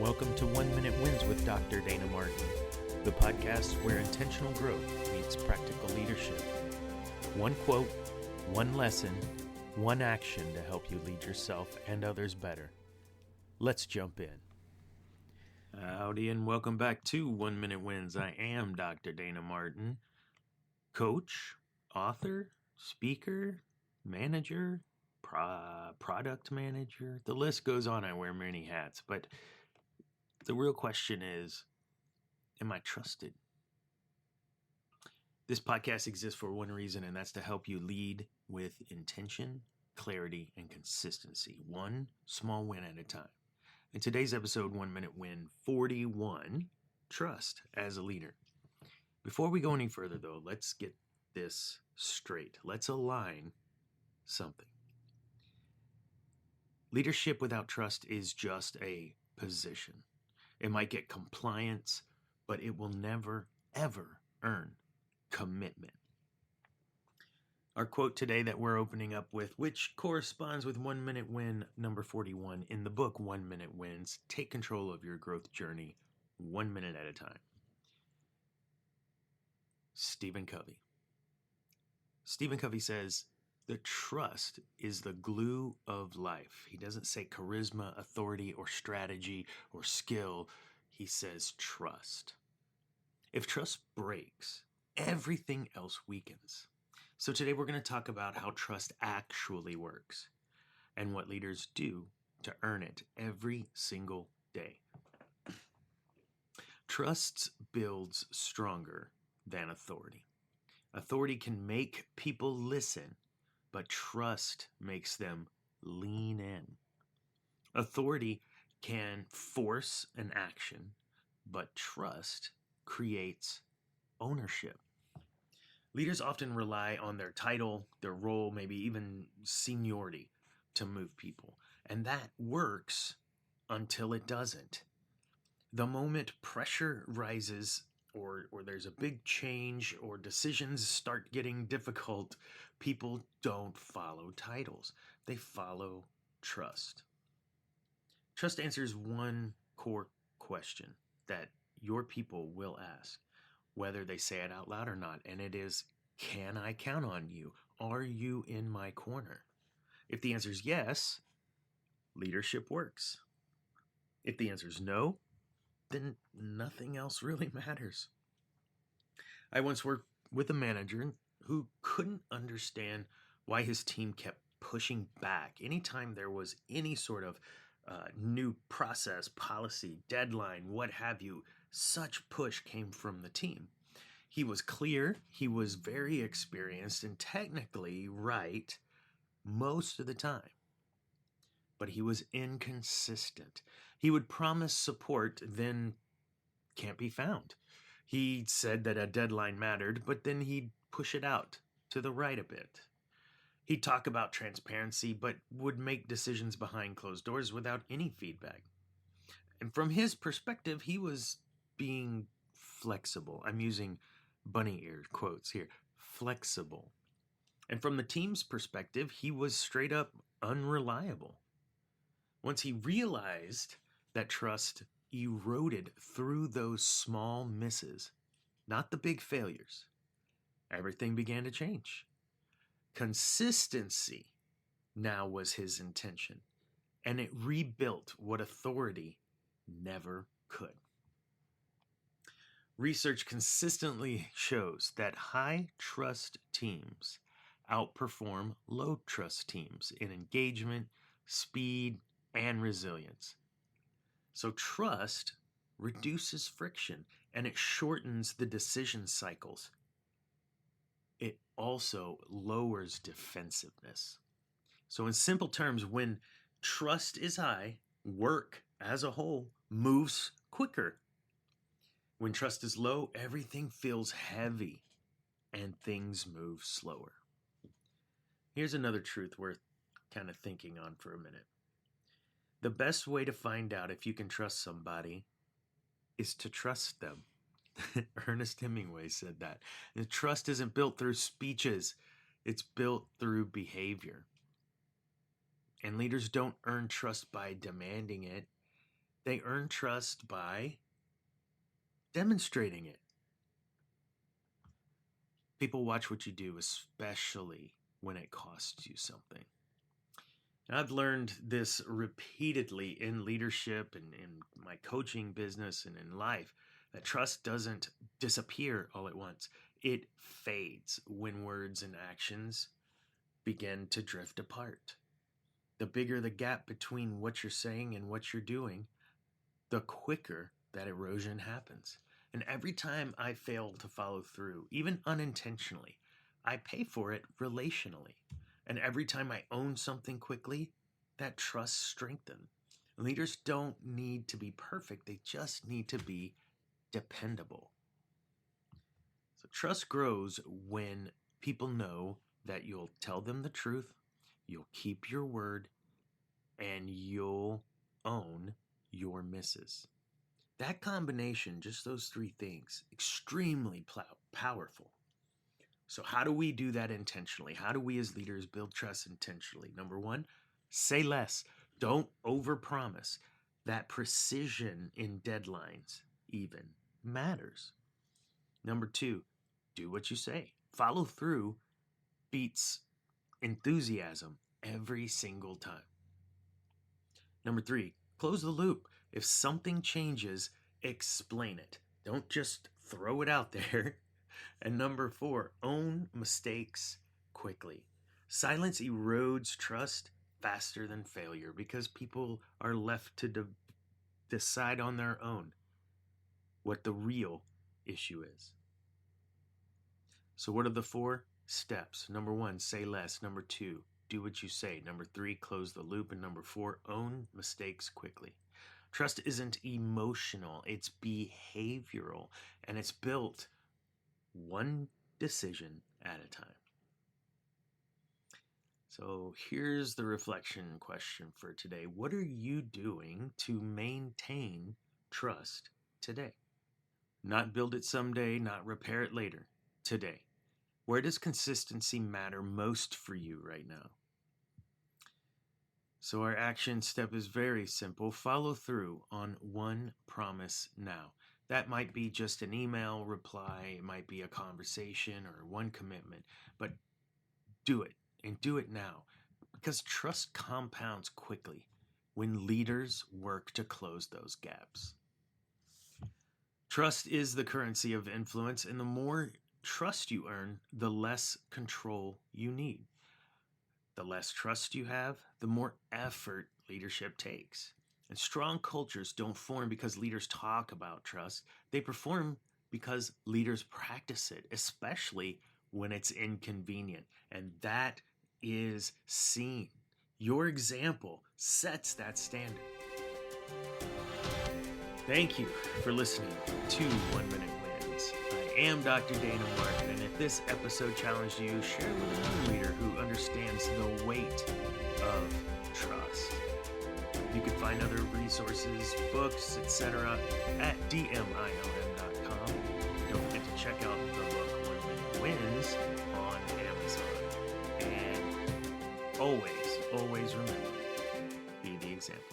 Welcome to 1 Minute Wins with Dr. Dana Martin, the podcast where intentional growth meets practical leadership. One quote, one lesson, one action to help you lead yourself and others better. Let's jump in. Howdy and welcome back to 1 Minute Wins. I am Dr. Dana Martin, coach, author, speaker, manager, product manager. The list goes on. I wear many hats, but the real question is, am I trusted? This podcast exists for one reason, and that's to help you lead with intention, clarity, and consistency, one small win at a time. In today's episode, 1 Minute Win 41, Trust as a Leader. Before we go any further, though, let's get this straight. Let's align something. Leadership without trust is just a position. It might get compliance, but it will never, ever earn commitment. Our quote today that we're opening up with, which corresponds with 1 Minute Win number 41 in the book 1 Minute Wins, Take Control of Your Growth Journey 1 minute at a time. Stephen Covey. Stephen Covey says, the trust is the glue of life. He doesn't say charisma, authority, or strategy, or skill. He says trust. If trust breaks, everything else weakens. So today we're going to talk about how trust actually works and what leaders do to earn it every single day. Trust builds stronger than authority. Authority can make people listen, but trust makes them lean in. Authority can force an action, but trust creates ownership. Leaders often rely on their title, their role, maybe even seniority to move people. And that works until it doesn't. The moment pressure rises or there's a big change or decisions start getting difficult, people don't follow titles. They follow trust. Trust answers one core question that your people will ask, whether they say it out loud or not, and it is, can I count on you? Are you in my corner? If the answer is yes, leadership works. If the answer is no, then nothing else really matters. I once worked with a manager who couldn't understand why his team kept pushing back anytime there was any sort of new process, policy, deadline, what have you. Such push came from the team. He was clear, he was very experienced and technically right most of the time. But he was inconsistent. He would promise support, then can't be found. He said that a deadline mattered, but then he'd push it out to the right a bit. He'd talk about transparency, but would make decisions behind closed doors without any feedback. And from his perspective, he was being flexible. I'm using bunny ear quotes here. Flexible. And from the team's perspective, he was straight up unreliable. Once he realized that trust eroded through those small misses, not the big failures, everything began to change. Consistency now was his intention, and it rebuilt what authority never could. Research consistently shows that high trust teams outperform low trust teams in engagement, speed, and resilience. So trust reduces friction and it shortens the decision cycles. It also lowers defensiveness. So in simple terms, when trust is high, work as a whole moves quicker. When trust is low, everything feels heavy and things move slower. Here's another truth worth kind of thinking on for a minute. The best way to find out if you can trust somebody is to trust them. Ernest Hemingway said that. And trust isn't built through speeches, it's built through behavior. And leaders don't earn trust by demanding it. They earn trust by demonstrating it. People watch what you do, especially when it costs you something. And I've learned this repeatedly in leadership and in my coaching business and in life, that trust doesn't disappear all at once. It fades when words and actions begin to drift apart. The bigger the gap between what you're saying and what you're doing, the quicker that erosion happens. And every time I fail to follow through, even unintentionally, I pay for it relationally. And every time I own something quickly, that trust strengthens. Leaders don't need to be perfect, they just need to be dependable. So trust grows when people know that you'll tell them the truth, you'll keep your word, and you'll own your misses. That combination, just those three things, extremely powerful. So how do we do that intentionally? How do we as leaders build trust intentionally? Number one, say less. Don't overpromise. That precision in deadlines even matters. Number two, do what you say. Follow through beats enthusiasm every single time. Number three, close the loop. If something changes, explain it. Don't just throw it out there. And number four, own mistakes quickly. Silence erodes trust faster than failure because people are left to decide on their own what the real issue is. So what are the 4 steps? Number 1, say less. Number 2, do what you say. Number 3, close the loop. And number 4, own mistakes quickly. Trust isn't emotional, it's behavioral, and it's built one decision at a time. So here's the reflection question for today. What are you doing to maintain trust today? Not build it someday, not repair it later. Today. Where does consistency matter most for you right now? So our action step is very simple. Follow through on one promise now. That might be just an email reply, it might be a conversation or one commitment, but do it and do it now because trust compounds quickly when leaders work to close those gaps. Trust is the currency of influence, and the more trust you earn, the less control you need. The less trust you have, the more effort leadership takes. And strong cultures don't form because leaders talk about trust. They perform because leaders practice it, especially when it's inconvenient. And that is seen. Your example sets that standard. Thank you for listening to 1 Minute Wins. I am Dr. Dana Martin, and if this episode challenged you, share it with another leader who understands the weight of trust. You can find other resources, books, etc. at dmilm.com. Don't forget to check out the book 1 Minute Wins on Amazon. And always remember, be the example.